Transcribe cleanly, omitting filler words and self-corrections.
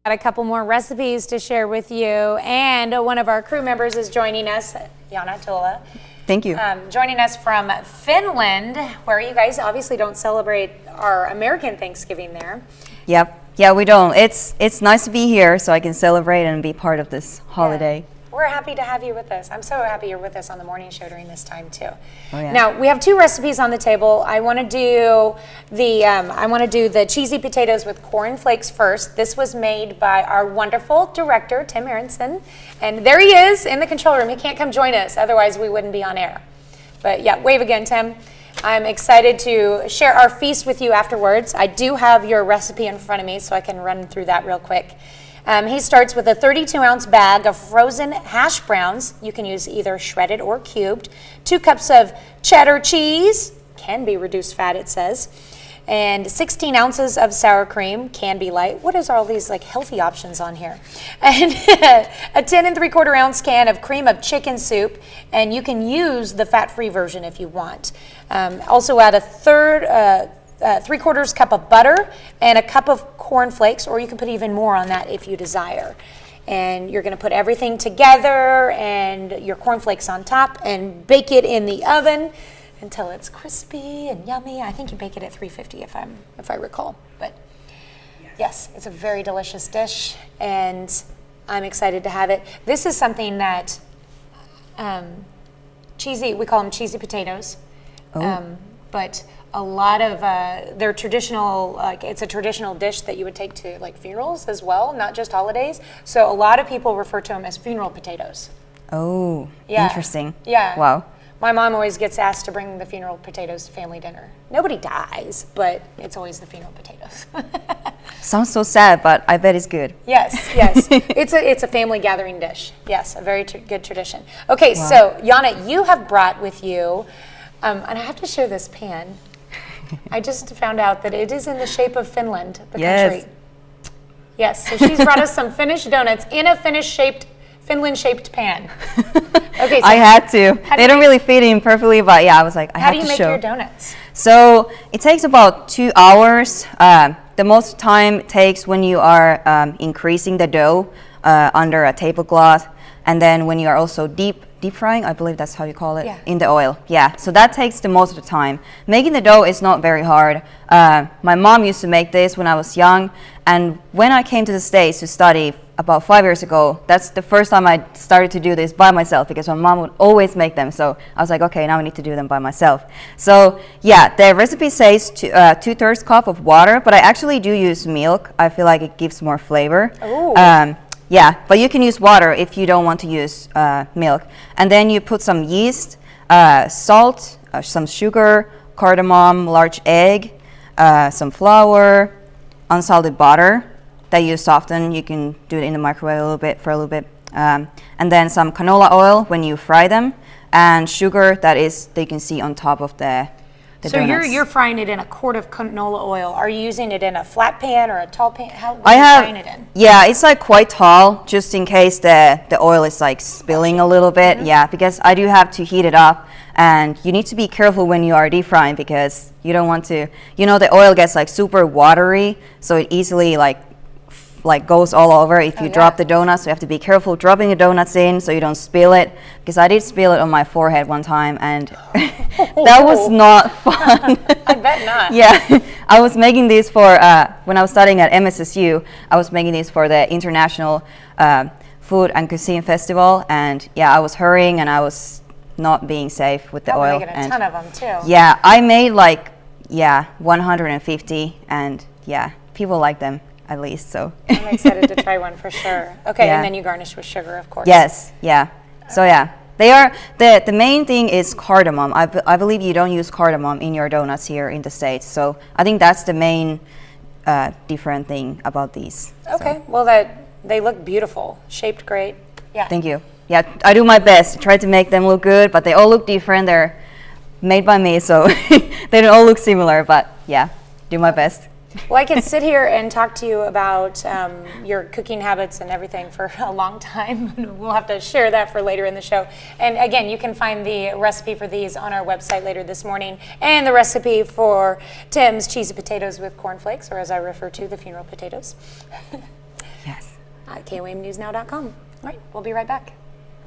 Got a couple more recipes to share with you, and one of our crew members is joining us, Jana Tola. Thank you. Joining us from Finland, where you guys obviously don't celebrate our American Thanksgiving there. Yep. Yeah, we don't. It's nice to be here so I can celebrate and be part of this holiday. Yeah. We're happy to have you with us. I'm so happy you're with us on the morning show during this time too. Oh, yeah. Now we have two recipes on the table. I want to do the cheesy potatoes with corn flakes first. This was made by our wonderful director Tim Aronson, and there he is in the control room. He can't come join us, otherwise we wouldn't be on air. But yeah, wave again, Tim. I'm excited to share our feast with you afterwards. I do have your recipe in front of me, so I can run through that real quick. He starts with a 32-ounce bag of frozen hash browns. You can use either shredded or cubed. 2 cups of cheddar cheese, can be reduced fat it says, and 16 ounces of sour cream, can be light. What is all these like healthy options on here? And a 10 3/4 ounce can of cream of chicken soup, and you can use the fat-free version if you want. Also add a 3/4 cup of butter and a cup of corn flakes, or you can put even more on that if you desire. And you're going to put everything together and your corn flakes on top and bake it in the oven until it's crispy and yummy. I think you bake it at 350 if I recall. But yes, it's a very delicious dish, and I'm excited to have it. This is something that we call them cheesy potatoes. But a lot of they're traditional, it's a traditional dish that you would take to like funerals as well, not just holidays. So a lot of people refer to them as funeral potatoes. Oh, yeah. Interesting. Yeah. Wow. My mom always gets asked to bring the funeral potatoes to family dinner. Nobody dies, but it's always the funeral potatoes. Sounds so sad, but I bet it's good. Yes, yes. It's a family gathering dish. Yes, a very good tradition. Okay, wow. So Jana, you have brought with you, and I have to show this pan. I just found out that it is in the shape of Finland, the country. Yes, so she's brought us some Finnish donuts in a Finland-shaped pan. Okay, so I had to. They don't really fit in perfectly, but yeah, I was like, I have to show. How do you make your donuts? So it takes about 2 hours. The most time it takes when you are increasing the dough under a tablecloth, and then when you are also deep frying, I believe that's how you call it, in the oil. Yeah, so that takes the most of the time. Making the dough is not very hard. My mom used to make this when I was young, and when I came to the States to study about 5 years ago, that's the first time I started to do this by myself, because my mom would always make them. So I was like, okay, now I need to do them by myself. So yeah, the recipe says 2/3 cup of water, but I actually do use milk. I feel like it gives more flavor. Yeah, but you can use water if you don't want to use milk. And then you put some yeast, salt, some sugar, cardamom, large egg, some flour, unsalted butter that you soften. You can do it in the microwave for a little bit. And then some canola oil when you fry them, and sugar that you can see on top of the so donuts. You're frying it in a quart of canola oil. Are you using it in a flat pan or a tall pan? What are you frying it in? Yeah, it's like quite tall, just in case the oil is like spilling a little bit. Mm-hmm. Yeah, because I do have to heat it up, and you need to be careful when you are deep frying, because you don't want to, the oil gets like super watery, so it easily like goes all over if you drop the donuts. So you have to be careful dropping the donuts in so you don't spill it, because I did spill it on my forehead one time, and that was not fun. I bet not. Yeah, I was making these for when I was studying at MSSU. I was making these for the International Food and Cuisine Festival, and yeah, I was hurrying and I was not being safe with the oil. Making a ton of them too. Yeah, I made 150, and yeah, people like them. At least, so I'm excited to try one for sure. Okay, and then you garnish with sugar, of course. Yes, yeah. So yeah, they are the main thing is cardamom. I believe you don't use cardamom in your donuts here in the States, so I think that's the main different thing about these. Okay, so. Well, they look beautiful, shaped great. Yeah. Thank you. Yeah, I do my best to try to make them look good, but they all look different. They're made by me, so they don't all look similar. But yeah, do my best. Well, I could sit here and talk to you about your cooking habits and everything for a long time. We'll have to share that for later in the show. And again, you can find the recipe for these on our website later this morning, and the recipe for Tim's cheesy potatoes with cornflakes, or as I refer to, the funeral potatoes. Yes. at KOAMnewsnow.com. All right, we'll be right back.